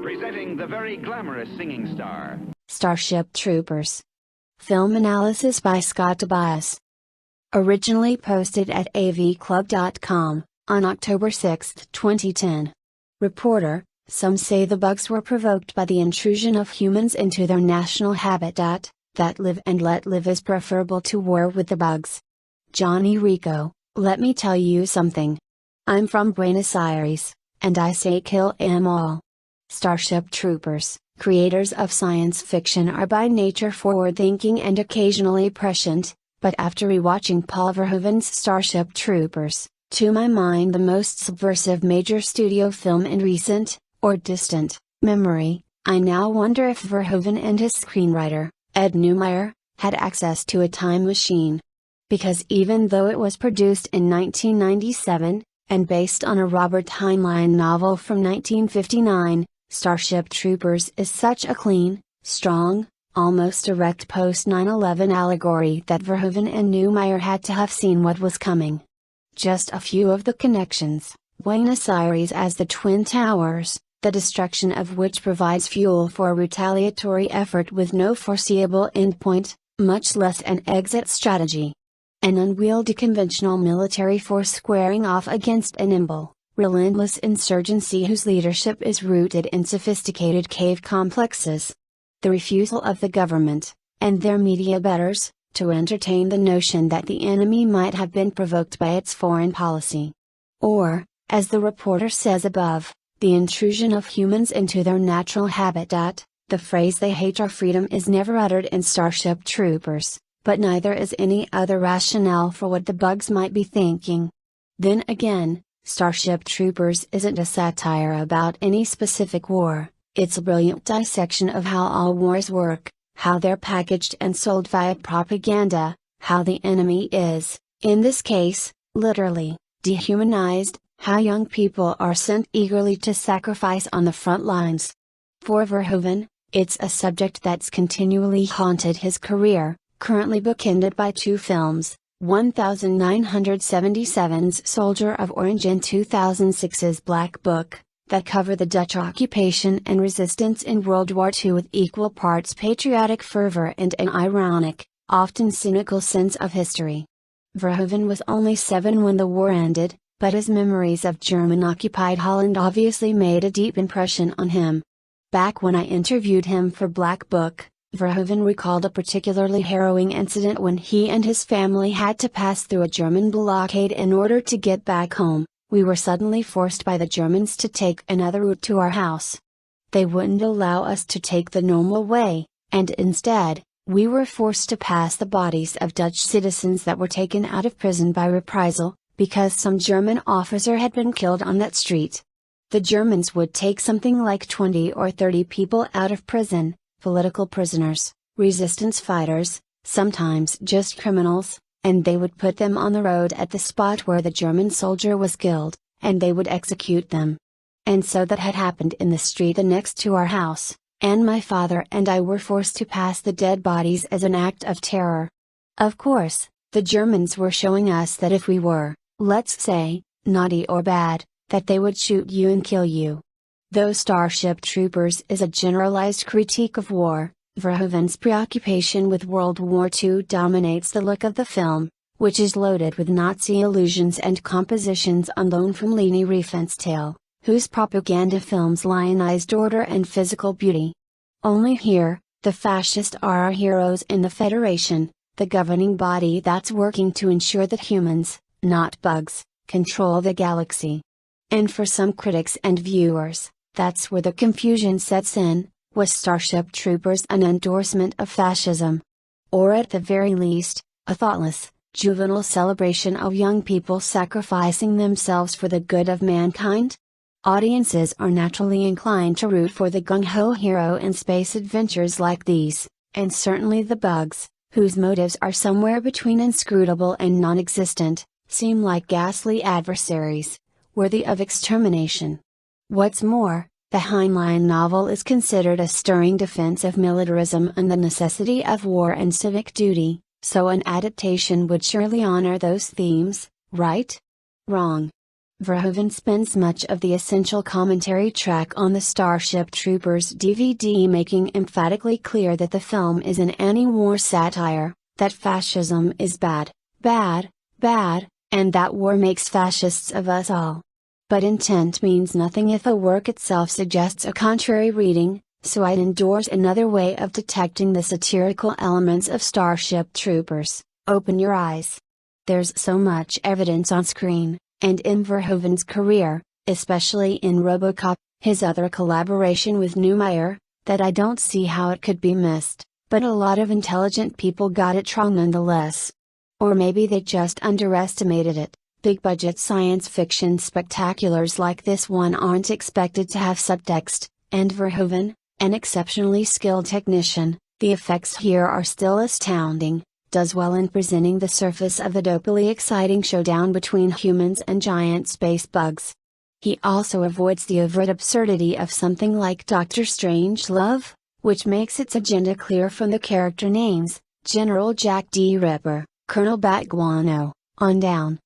Presenting the very glamorous singing star, Starship Troopers. Film analysis by Scott Tobias. Originally posted at AVClub.com, on October 6, 2010. Reporter, some say the bugs were provoked by the intrusion of humans into their natural habitat, that live and let live is preferable to war with the bugs. Johnny Rico, let me tell you something. I'm from Buenos Aires, and I say kill 'em all. Starship Troopers, creators of science fiction, are by nature forward-thinking and occasionally prescient, but after rewatching Paul Verhoeven's Starship Troopers, to my mind the most subversive major studio film in recent, or distant, memory, I now wonder if Verhoeven and his screenwriter, Ed Neumeyer, had access to a time machine. Because even though it was produced in 1997, and based on a Robert Heinlein novel from 1959, Starship Troopers is such a clean, strong, almost direct post-9/11 allegory that Verhoeven and Neumeyer had to have seen what was coming. Just a few of the connections: Buenos Aires as the Twin Towers, the destruction of which provides fuel for a retaliatory effort with no foreseeable endpoint, much less an exit strategy. An unwieldy conventional military force squaring off against a nimble, relentless insurgency whose leadership is rooted in sophisticated cave complexes. The refusal of the government, and their media betters, to entertain the notion that the enemy might have been provoked by its foreign policy. Or, as the reporter says above, the intrusion of humans into their natural habitat. The phrase "they hate our freedom" is never uttered in Starship Troopers, but neither is any other rationale for what the bugs might be thinking. Then again, Starship Troopers isn't a satire about any specific war, it's a brilliant dissection of how all wars work, how they're packaged and sold via propaganda, how the enemy is, in this case, literally, dehumanized, how young people are sent eagerly to sacrifice on the front lines. For Verhoeven, it's a subject that's continually haunted his career, currently bookended by two films, 1977's Soldier of Orange and 2006's Black Book, that cover the Dutch occupation and resistance in World War II with equal parts patriotic fervor and an ironic, often cynical sense of history. Verhoeven was only 7 when the war ended, but his memories of German-occupied Holland obviously made a deep impression on him. Back when I interviewed him for Black Book, Verhoeven recalled a particularly harrowing incident when he and his family had to pass through a German blockade in order to get back home. We were suddenly forced by the Germans to take another route to our house. They wouldn't allow us to take the normal way, and instead, we were forced to pass the bodies of Dutch citizens that were taken out of prison by reprisal, because some German officer had been killed on that street. The Germans would take something like 20 or 30 people out of prison, political prisoners, resistance fighters, sometimes just criminals, and they would put them on the road at the spot where the German soldier was killed, and they would execute them. And so that had happened in the street next to our house, and my father and I were forced to pass the dead bodies as an act of terror. Of course, the Germans were showing us that if we were, let's say, naughty or bad, that they would shoot you and kill you. Though Starship Troopers is a generalized critique of war, Verhoeven's preoccupation with World War II dominates the look of the film, which is loaded with Nazi allusions and compositions on loan from Leni Riefenstahl, whose propaganda films lionized order and physical beauty. Only here, the fascists are our heroes in the Federation, the governing body that's working to ensure that humans, not bugs, control the galaxy. And for some critics and viewers, that's where the confusion sets in. Was Starship Troopers an endorsement of fascism? Or at the very least, a thoughtless, juvenile celebration of young people sacrificing themselves for the good of mankind? Audiences are naturally inclined to root for the gung-ho hero in space adventures like these, and certainly the bugs, whose motives are somewhere between inscrutable and non-existent, seem like ghastly adversaries, worthy of extermination. What's more, the Heinlein novel is considered a stirring defense of militarism and the necessity of war and civic duty, so an adaptation would surely honor those themes, right? Wrong. Verhoeven spends much of the essential commentary track on the Starship Troopers DVD making emphatically clear that the film is an anti-war satire, that fascism is bad, bad, bad, and that war makes fascists of us all. But intent means nothing if a work itself suggests a contrary reading, so I'd endorse another way of detecting the satirical elements of Starship Troopers: open your eyes. There's so much evidence on screen, and in Verhoeven's career, especially in RoboCop, his other collaboration with Neumeyer, that I don't see how it could be missed, but a lot of intelligent people got it wrong nonetheless. Or maybe they just underestimated it. Big-budget science fiction spectaculars like this one aren't expected to have subtext, and Verhoeven, an exceptionally skilled technician, the effects here are still astounding, does well in presenting the surface of the dopily exciting showdown between humans and giant space bugs. He also avoids the overt absurdity of something like Dr. Strangelove, which makes its agenda clear from the character names, General Jack D. Ripper, Colonel Batguano, on down.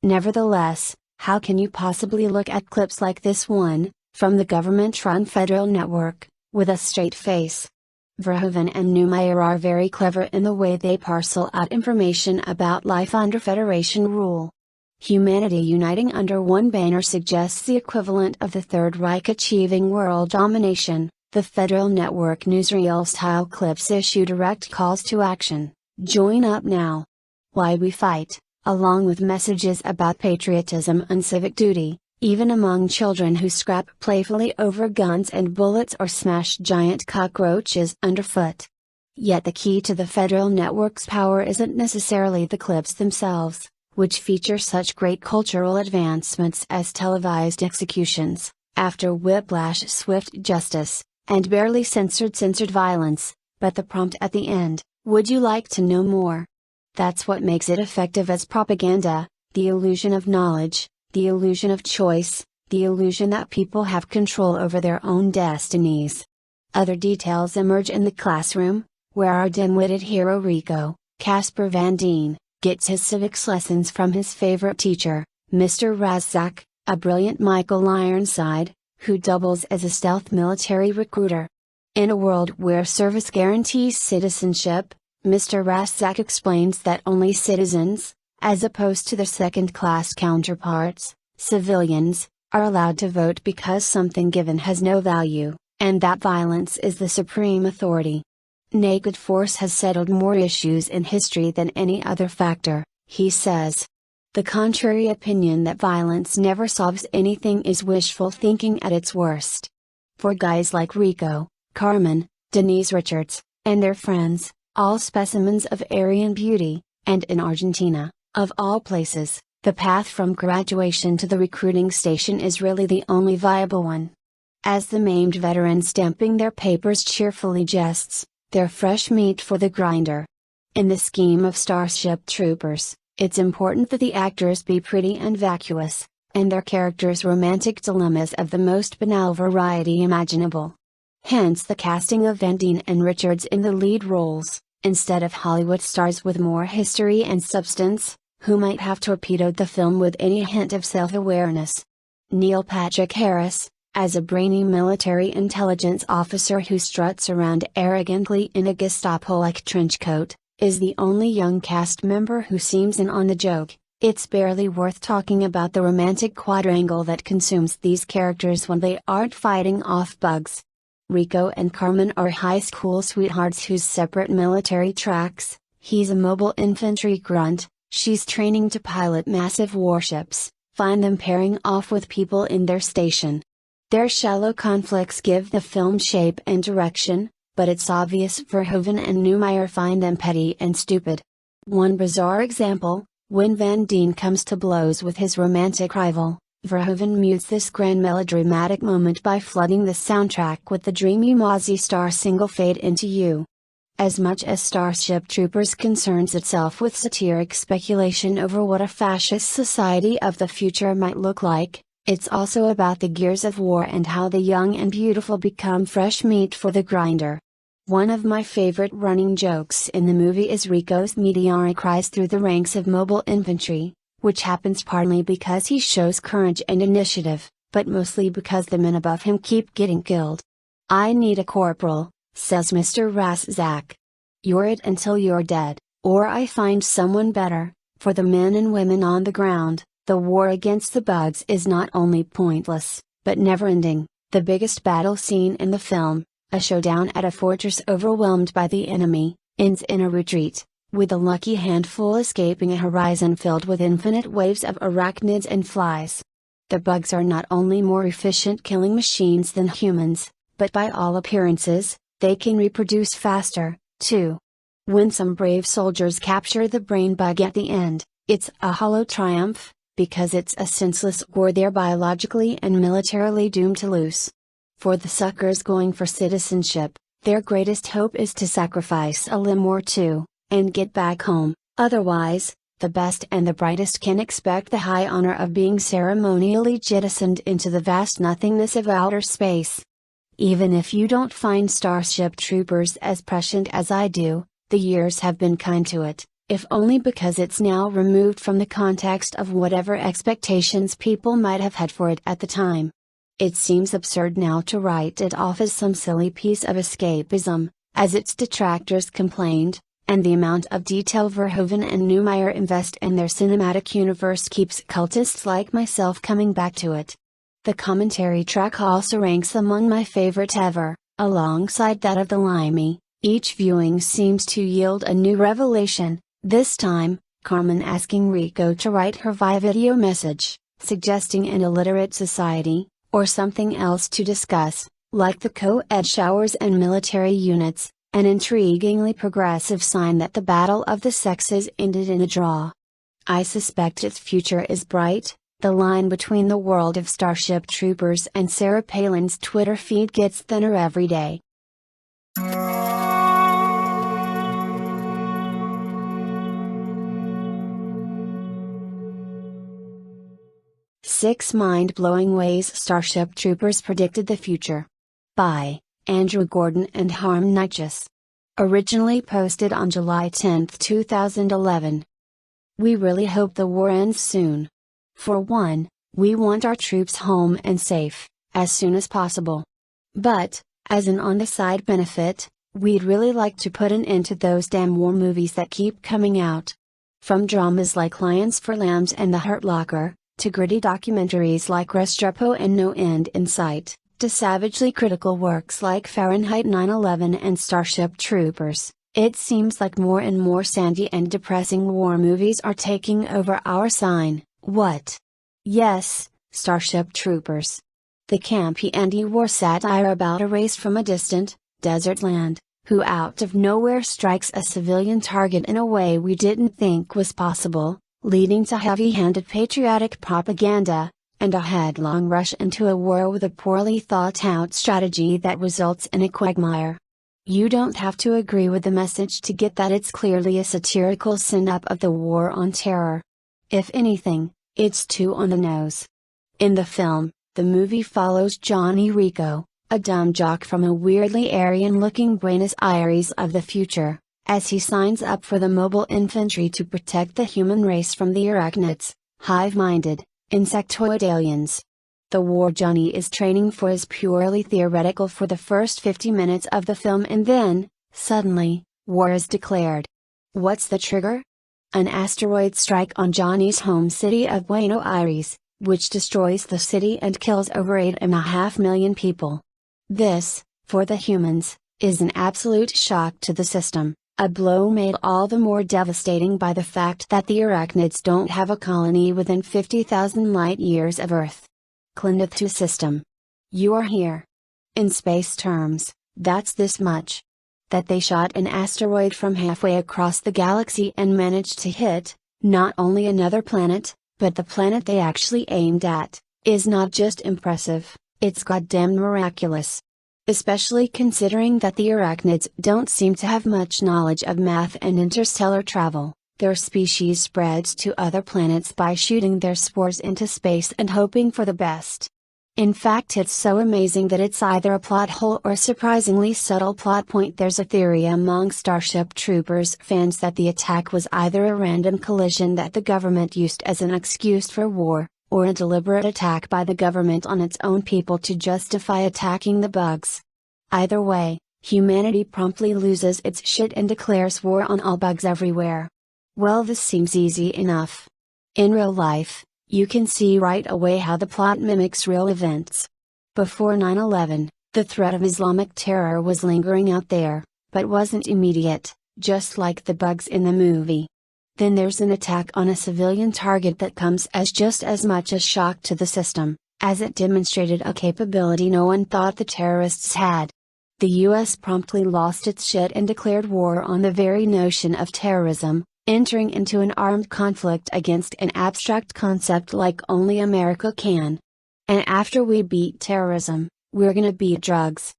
Nevertheless, how can you possibly look at clips like this one, from the government-run federal network, with a straight face? Verhoeven and Neumeyer are very clever in the way they parcel out information about life under Federation rule. Humanity uniting under one banner suggests the equivalent of the Third Reich achieving world domination. The Federal Network newsreel-style clips issue direct calls to action: join up now. Why we fight, along with messages about patriotism and civic duty, even among children who scrap playfully over guns and bullets or smash giant cockroaches underfoot. Yet the key to the Federal Network's power isn't necessarily the clips themselves, which feature such great cultural advancements as televised executions, after whiplash swift justice, and barely censored violence, but the prompt at the end, would you like to know more? That's what makes it effective as propaganda: the illusion of knowledge, the illusion of choice, the illusion that people have control over their own destinies. Other details emerge in the classroom, where our dim-witted hero Rico, Casper Van Dien, gets his civics lessons from his favorite teacher, Mr. Razak, a brilliant Michael Ironside, who doubles as a stealth military recruiter. In a world where service guarantees citizenship, Mr. Razak explains that only citizens, as opposed to their second-class counterparts, civilians, are allowed to vote because something given has no value, and that violence is the supreme authority. Naked force has settled more issues in history than any other factor, he says. The contrary opinion that violence never solves anything is wishful thinking at its worst. For guys like Rico, Carmen, Denise Richards, and their friends, all specimens of Aryan beauty, and in Argentina, of all places, the path from graduation to the recruiting station is really the only viable one. As the maimed veteran stamping their papers cheerfully jests, they're fresh meat for the grinder. In the scheme of Starship Troopers, it's important that the actors be pretty and vacuous, and their characters' romantic dilemmas of the most banal variety imaginable. Hence the casting of Van Dien and Richards in the lead roles, instead of Hollywood stars with more history and substance, who might have torpedoed the film with any hint of self-awareness. Neil Patrick Harris, as a brainy military intelligence officer who struts around arrogantly in a Gestapo-like trench coat, is the only young cast member who seems in on the joke. It's barely worth talking about the romantic quadrangle that consumes these characters when they aren't fighting off bugs. Rico and Carmen are high school sweethearts whose separate military tracks. He's a mobile infantry grunt, she's training to pilot massive warships, find them pairing off with people in their station. Their shallow conflicts give the film shape and direction, but it's obvious Verhoeven and Neumeyer find them petty and stupid. One bizarre example: when Van Dien comes to blows with his romantic rival, Verhoeven mutes this grand melodramatic moment by flooding the soundtrack with the dreamy Mozzie Star single Fade Into You. As much as Starship Troopers concerns itself with satiric speculation over what a fascist society of the future might look like, it's also about the gears of war and how the young and beautiful become fresh meat for the grinder. One of my favorite running jokes in the movie is Rico's meteoric rise through the ranks of mobile infantry, which happens partly because he shows courage and initiative, but mostly because the men above him keep getting killed. "I need a corporal," says Mr. Razzak. "You're it until you're dead, or I find someone better." For the men and women on the ground, the war against the bugs is not only pointless, but never-ending. The biggest battle scene in the film, a showdown at a fortress overwhelmed by the enemy, ends in a retreat, with a lucky handful escaping a horizon filled with infinite waves of arachnids and flies. The bugs are not only more efficient killing machines than humans, but by all appearances, they can reproduce faster, too. When some brave soldiers capture the brain bug at the end, it's a hollow triumph, because it's a senseless war they're biologically and militarily doomed to lose. For the suckers going for citizenship, their greatest hope is to sacrifice a limb or two, and get back home. Otherwise, the best and the brightest can expect the high honor of being ceremonially jettisoned into the vast nothingness of outer space. Even if you don't find Starship Troopers as prescient as I do, the years have been kind to it, if only because it's now removed from the context of whatever expectations people might have had for it at the time. It seems absurd now to write it off as some silly piece of escapism, as its detractors complained, and the amount of detail Verhoeven and Neumeier invest in their cinematic universe keeps cultists like myself coming back to it. The commentary track also ranks among my favorite ever, alongside that of the Limey. Each viewing seems to yield a new revelation, this time, Carmen asking Rico to write her via video message, suggesting an illiterate society, or something else to discuss, like the co-ed showers and military units, an intriguingly progressive sign that the battle of the sexes ended in a draw. I suspect its future is bright. The line between the world of Starship Troopers and Sarah Palin's Twitter feed gets thinner every day. Six Mind-Blowing Ways Starship Troopers Predicted the Future. By Andrew Gordon and Harm Nichus. Originally posted on July 10, 2011. We really hope the war ends soon. For one, we want our troops home and safe, as soon as possible. But, as an on-the-side benefit, we'd really like to put an end to those damn war movies that keep coming out. From dramas like Lions for Lambs and The Hurt Locker, to gritty documentaries like Restrepo and No End in Sight, to savagely critical works like Fahrenheit 9/11 and Starship Troopers, it seems like more and more sandy and depressing war movies are taking over our sign. What? Yes, Starship Troopers. The campy anti-war satire about a race from a distant, desert land, who out of nowhere strikes a civilian target in a way we didn't think was possible, leading to heavy-handed patriotic propaganda, and a headlong rush into a war with a poorly thought-out strategy that results in a quagmire. You don't have to agree with the message to get that it's clearly a satirical send-up of the war on terror. If anything, it's too on the nose. In the film, the movie follows Johnny Rico, a dumb jock from a weirdly Aryan-looking Buenos Aires of the future, as he signs up for the mobile infantry to protect the human race from the arachnids, hive-minded, insectoid aliens. The war Johnny is training for is purely theoretical for the first 50 minutes of the film, and then, suddenly, war is declared. What's the trigger? An asteroid strike on Johnny's home city of Buenos Aires, which destroys the city and kills over 8.5 million people. This, for the humans, is an absolute shock to the system. A blow made all the more devastating by the fact that the arachnids don't have a colony within 50,000 light-years of Earth. Clineth to system. You are here. In space terms, that's this much. That they shot an asteroid from halfway across the galaxy and managed to hit, not only another planet, but the planet they actually aimed at, is not just impressive, it's goddamn miraculous. Especially considering that the arachnids don't seem to have much knowledge of math and interstellar travel. Their species spreads to other planets by shooting their spores into space and hoping for the best. In fact, it's so amazing that it's either a plot hole or a surprisingly subtle plot point. There's a theory among Starship Troopers fans that the attack was either a random collision that the government used as an excuse for war, or a deliberate attack by the government on its own people to justify attacking the bugs. Either way, humanity promptly loses its shit and declares war on all bugs everywhere. Well, this seems easy enough. In real life, you can see right away how the plot mimics real events. Before 9/11, the threat of Islamic terror was lingering out there, but wasn't immediate, just like the bugs in the movie. Then there's an attack on a civilian target that comes as just as much a shock to the system, as it demonstrated a capability no one thought the terrorists had. The US promptly lost its shit and declared war on the very notion of terrorism, entering into an armed conflict against an abstract concept like only America can. And after we beat terrorism, we're gonna beat drugs.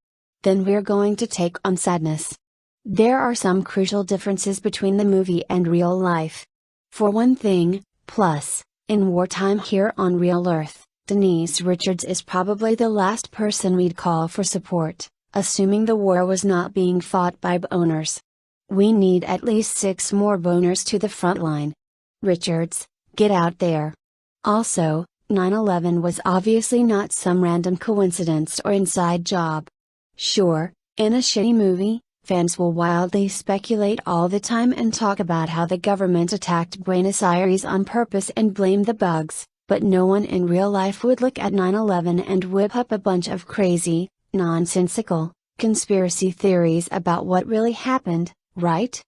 Then we're going to take on sadness. There are some crucial differences between the movie and real life. For one thing, in wartime here on real Earth, Denise Richards is probably the last person we'd call for support, assuming the war was not being fought by boners. We need at least 6 more boners to the front line. Richards, get out there. Also, 9/11 was obviously not some random coincidence or inside job. Sure, in a shitty movie, fans will wildly speculate all the time and talk about how the government attacked Buenos Aires on purpose and blame the bugs, but no one in real life would look at 9/11 and whip up a bunch of crazy, nonsensical, conspiracy theories about what really happened. Right?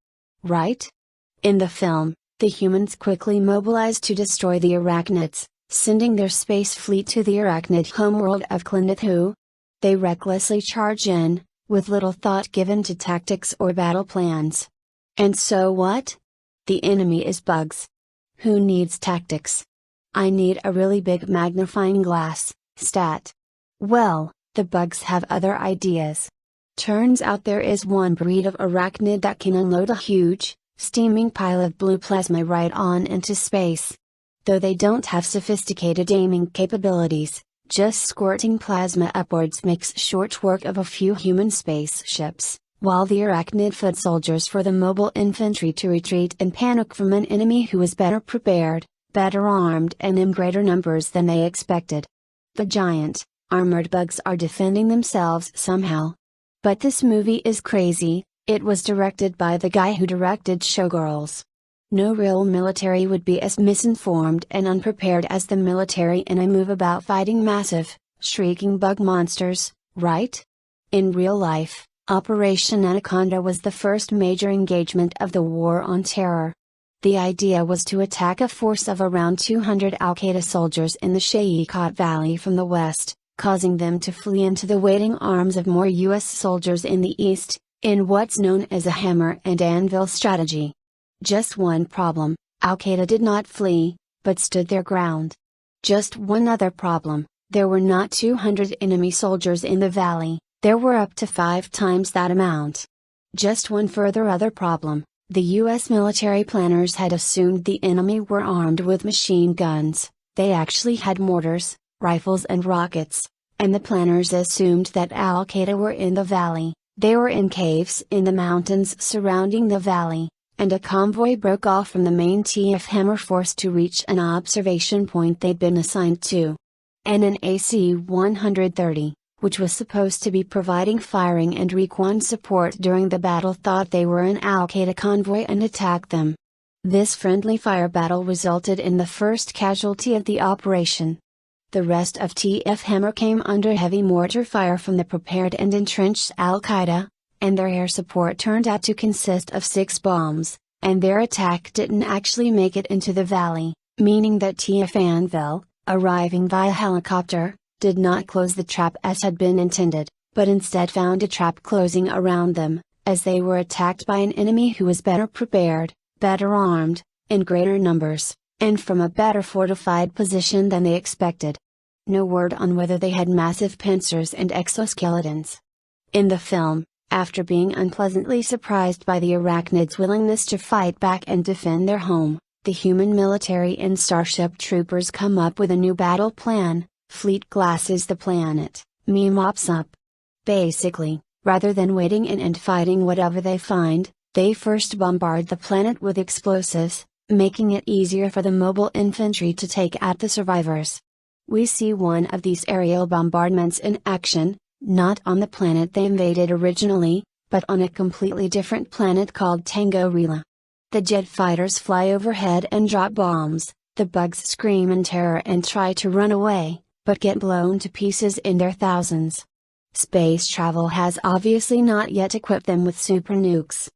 In the film, the humans quickly mobilize to destroy the arachnids, sending their space fleet to the arachnid homeworld of Klinithu. They recklessly charge in, with little thought given to tactics or battle plans. And so what? The enemy is bugs. Who needs tactics? I need a really big magnifying glass, stat. Well, the bugs have other ideas. Turns out there is one breed of arachnid that can unload a huge, steaming pile of blue plasma right on into space. Though they don't have sophisticated aiming capabilities, just squirting plasma upwards makes short work of a few human spaceships, while the arachnid foot soldiers for the mobile infantry to retreat in panic from an enemy who is better prepared, better armed and in greater numbers than they expected. The giant, armored bugs are defending themselves somehow. But this movie is crazy. It was directed by the guy who directed Showgirls. No real military would be as misinformed and unprepared as the military in a movie about fighting massive, shrieking bug monsters, right? In real life, Operation Anaconda was the first major engagement of the War on Terror. The idea was to attack a force of around 200 Al-Qaeda soldiers in the Shaykhot Valley from the west, causing them to flee into the waiting arms of more U.S. soldiers in the east, in what's known as a hammer and anvil strategy. Just one problem, Al-Qaeda did not flee, but stood their ground. Just one other problem, there were not 200 enemy soldiers in the valley, there were up to 5 times that amount. Just one further other problem, the U.S. military planners had assumed the enemy were armed with machine guns, they actually had mortars, rifles and rockets, and the planners assumed that Al-Qaeda were in the valley. They were in caves in the mountains surrounding the valley, and a convoy broke off from the main TF Hammer force to reach an observation point they'd been assigned to. And an AC-130, which was supposed to be providing firing and recon support during the battle, thought they were an Al-Qaeda convoy and attacked them. This friendly fire battle resulted in the first casualty of the operation. The rest of TF Hammer came under heavy mortar fire from the prepared and entrenched Al-Qaeda, and their air support turned out to consist of 6 bombs, and their attack didn't actually make it into the valley, meaning that TF Anvil, arriving via helicopter, did not close the trap as had been intended, but instead found a trap closing around them, as they were attacked by an enemy who was better prepared, better armed, in greater numbers, and from a better fortified position than they expected. No word on whether they had massive pincers and exoskeletons. In the film, after being unpleasantly surprised by the arachnids' willingness to fight back and defend their home, the human military and Starship Troopers come up with a new battle plan, Fleet glasses the planet, me mops up. Basically, rather than waiting in and fighting whatever they find, they first bombard the planet with explosives, making it easier for the mobile infantry to take out the survivors. We see one of these aerial bombardments in action, not on the planet they invaded originally, but on a completely different planet called Tango-Rila. The jet fighters fly overhead and drop bombs, the bugs scream in terror and try to run away, but get blown to pieces in their thousands. Space travel has obviously not yet equipped them with super nukes.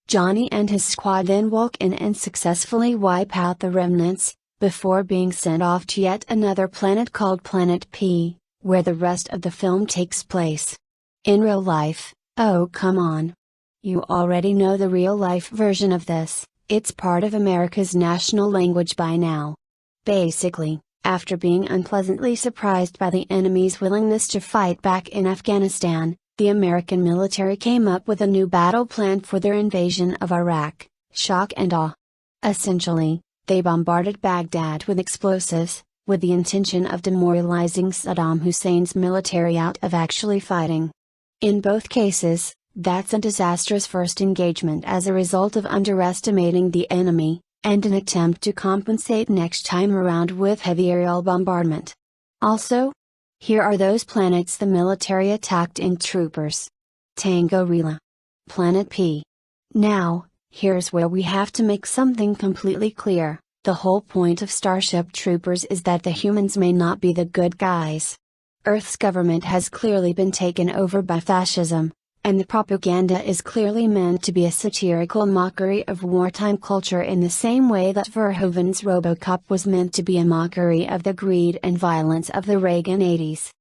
Johnny and his squad then walk in and successfully wipe out the remnants, before being sent off to yet another planet called Planet P, where the rest of the film takes place. In real life, oh come on. You already know the real-life version of this, it's part of America's national language by now. Basically, after being unpleasantly surprised by the enemy's willingness to fight back in Afghanistan, the American military came up with a new battle plan for their invasion of Iraq: shock and awe. Essentially, they bombarded Baghdad with explosives, with the intention of demoralizing Saddam Hussein's military out of actually fighting. In both cases, that's a disastrous first engagement as a result of underestimating the enemy, and an attempt to compensate next time around with heavy aerial bombardment. Also, here are those planets the military attacked in Troopers. Tango-Rila. Planet P. Now, here's where we have to make something completely clear: the whole point of Starship Troopers is that the humans may not be the good guys. Earth's government has clearly been taken over by fascism, and the propaganda is clearly meant to be a satirical mockery of wartime culture in the same way that Verhoeven's RoboCop was meant to be a mockery of the greed and violence of the Reagan 80s.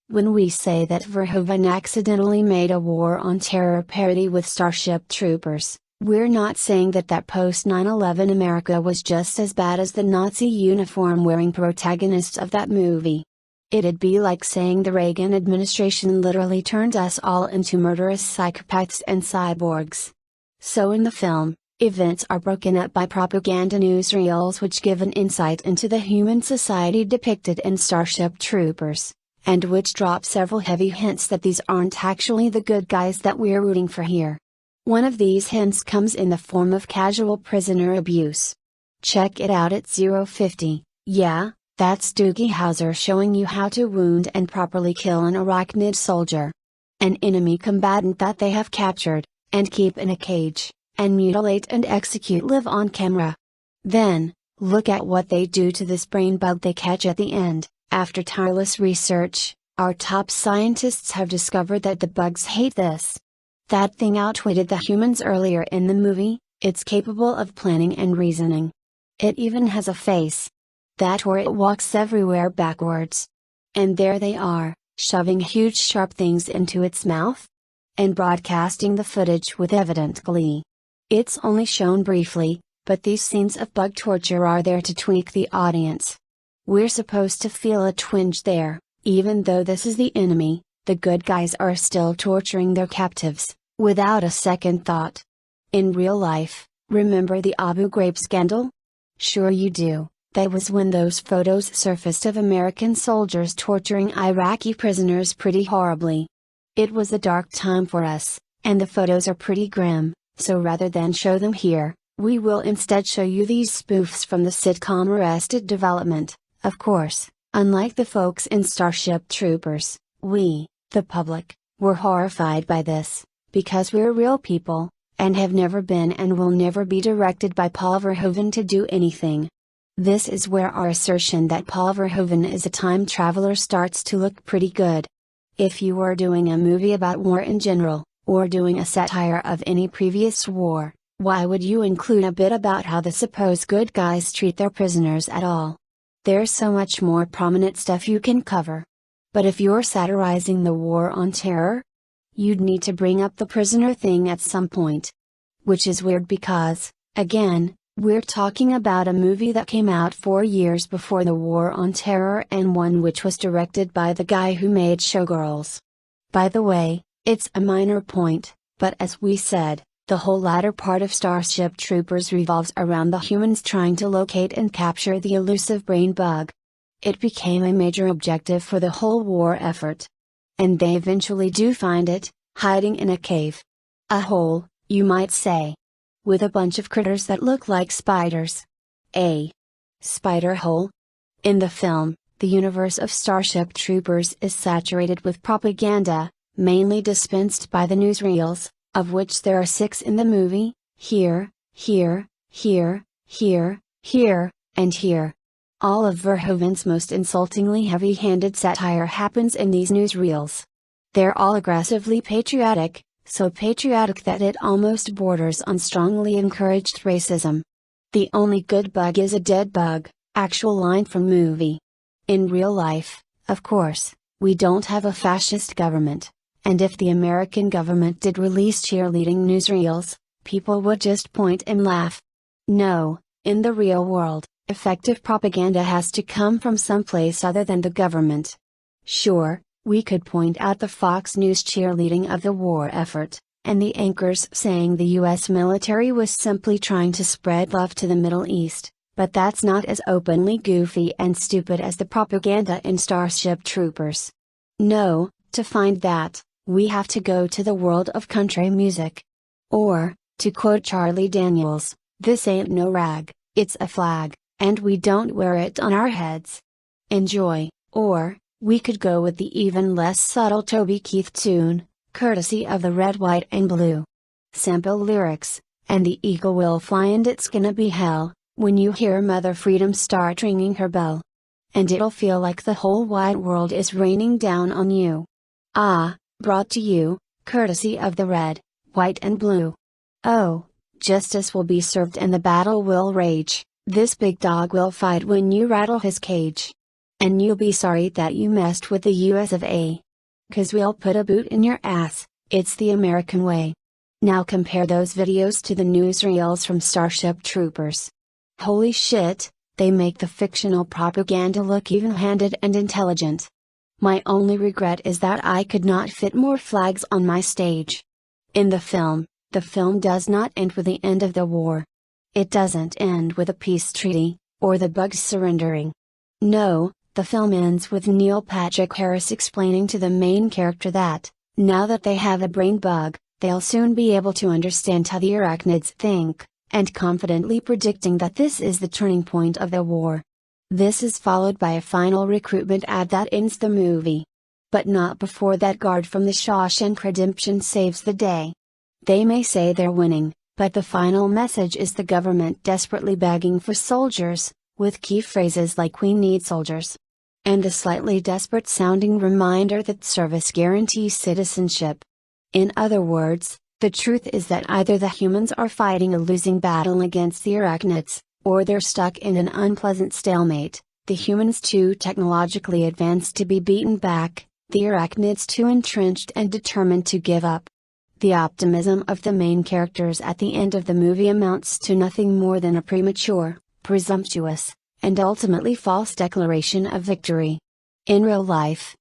When we say that Verhoeven accidentally made a War on Terror parody with Starship Troopers, we're not saying that post 9/11 America was just as bad as the Nazi uniform-wearing protagonists of that movie. It'd be like saying the Reagan administration literally turned us all into murderous psychopaths and cyborgs. So in the film, events are broken up by propaganda newsreels which give an insight into the human society depicted in Starship Troopers, and which drop several heavy hints that these aren't actually the good guys that we're rooting for here. One of these hints comes in the form of casual prisoner abuse. Check it out at 050, yeah, that's Doogie Howser showing you how to wound and properly kill an arachnid soldier. An enemy combatant that they have captured, and keep in a cage, and mutilate and execute live on camera. Then, look at what they do to this brain bug they catch at the end. After tireless research, our top scientists have discovered that the bugs hate this. That thing outwitted the humans earlier in the movie. It's capable of planning and reasoning. It even has a face. That or it walks everywhere backwards. And there they are, shoving huge sharp things into its mouth? And broadcasting the footage with evident glee. It's only shown briefly, but these scenes of bug torture are there to tweak the audience. We're supposed to feel a twinge there, even though this is the enemy. The good guys are still torturing their captives, without a second thought. In real life, remember the Abu Ghraib scandal? Sure you do, that was when those photos surfaced of American soldiers torturing Iraqi prisoners pretty horribly. It was a dark time for us, and the photos are pretty grim, so rather than show them here, we will instead show you these spoofs from the sitcom Arrested Development. Of course, unlike the folks in Starship Troopers, we, the public, were horrified by this, because we're real people, and have never been and will never be directed by Paul Verhoeven to do anything. This is where our assertion that Paul Verhoeven is a time traveler starts to look pretty good. If you were doing a movie about war in general, or doing a satire of any previous war, why would you include a bit about how the supposed good guys treat their prisoners at all? There's so much more prominent stuff you can cover. But if you're satirizing the war on terror, you'd need to bring up the prisoner thing at some point. Which is weird because, again, we're talking about a movie that came out 4 years before the war on terror and one which was directed by the guy who made Showgirls. By the way, it's a minor point, but as we said, the whole latter part of Starship Troopers revolves around the humans trying to locate and capture the elusive brain bug. it became a major objective for the whole war effort. And they eventually do find it, hiding in a cave. A hole, you might say. With a bunch of critters that look like spiders. A spider hole? In the film, the universe of Starship Troopers is saturated with propaganda, mainly dispensed by the newsreels, of which there are 6 in the movie: here, here, here, here, here, and here. All of Verhoeven's most insultingly heavy-handed satire happens in these newsreels. They're all aggressively patriotic, so patriotic that it almost borders on strongly encouraged racism. The only good bug is a dead bug, actual line from movie. In real life, of course, we don't have a fascist government, and if the American government did release cheerleading newsreels, people would just point and laugh. No, in the real world, effective propaganda has to come from someplace other than the government. Sure, we could point out the Fox News cheerleading of the war effort, and the anchors saying the US military was simply trying to spread love to the Middle East, but that's not as openly goofy and stupid as the propaganda in Starship Troopers. No, to find that, we have to go to the world of country music. Or, to quote Charlie Daniels, this ain't no rag, it's a flag, and we don't wear it on our heads. Enjoy. Or, we could go with the even less subtle Toby Keith tune, courtesy of the Red, White and Blue. Sample lyrics, and the eagle will fly and it's gonna be hell, when you hear Mother Freedom start ringing her bell. And it'll feel like the whole wide world is raining down on you. Ah, brought to you, courtesy of the Red, White and Blue. Oh, justice will be served and the battle will rage, this big dog will fight when you rattle his cage. And you'll be sorry that you messed with the US of A. 'Cause we'll put a boot in your ass, it's the American way. Now compare those videos to the newsreels from Starship Troopers. Holy shit, they make the fictional propaganda look even-handed and intelligent. My only regret is that I could not fit more flags on my stage. In the film does not end with the end of the war. It doesn't end with a peace treaty, or the bugs surrendering. No, the film ends with Neil Patrick Harris explaining to the main character that, now that they have a brain bug, they'll soon be able to understand how the arachnids think, and confidently predicting that this is the turning point of the war. This is followed by a final recruitment ad that ends the movie. But not before that guard from the Shawshank Redemption saves the day. They may say they're winning, but the final message is the government desperately begging for soldiers, with key phrases like "we need soldiers." And the slightly desperate sounding reminder that service guarantees citizenship. In other words, the truth is that either the humans are fighting a losing battle against the arachnids, or they're stuck in an unpleasant stalemate, the humans too technologically advanced to be beaten back, the arachnids too entrenched and determined to give up. The optimism of the main characters at the end of the movie amounts to nothing more than a premature, presumptuous, and ultimately false declaration of victory. In real life,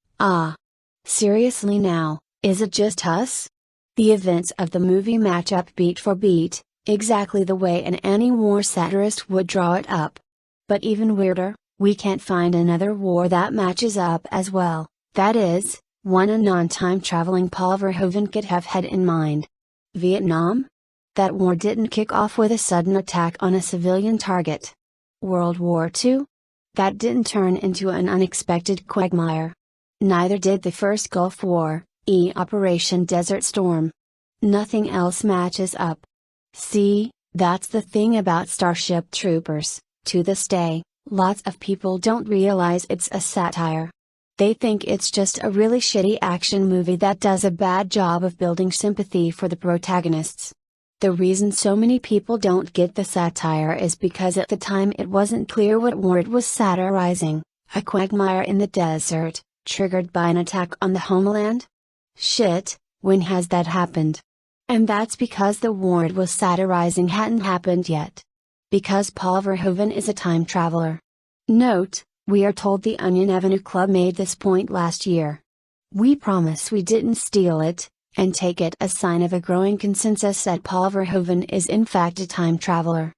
seriously now, is it just us? The events of the movie match up beat for beat, exactly the way an anti-war satirist would draw it up. But even weirder, we can't find another war that matches up as well, that is, one a non-time traveling Paul Verhoeven could have had in mind. Vietnam? That war didn't kick off with a sudden attack on a civilian target. World War II? That didn't turn into an unexpected quagmire. Neither did the first Gulf War, Operation Desert Storm. Nothing else matches up. See, that's the thing about Starship Troopers, to this day, lots of people don't realize it's a satire. They think it's just a really shitty action movie that does a bad job of building sympathy for the protagonists. The reason so many people don't get the satire is because at the time it wasn't clear what war it was satirizing, a quagmire in the desert, triggered by an attack on the homeland? Shit, when has that happened? And that's because the war it was satirizing hadn't happened yet. Because Paul Verhoeven is a time traveler. Note, we are told the Onion Avenue Club made this point last year. We promise we didn't steal it, and take it as sign of a growing consensus that Paul Verhoeven is in fact a time traveler.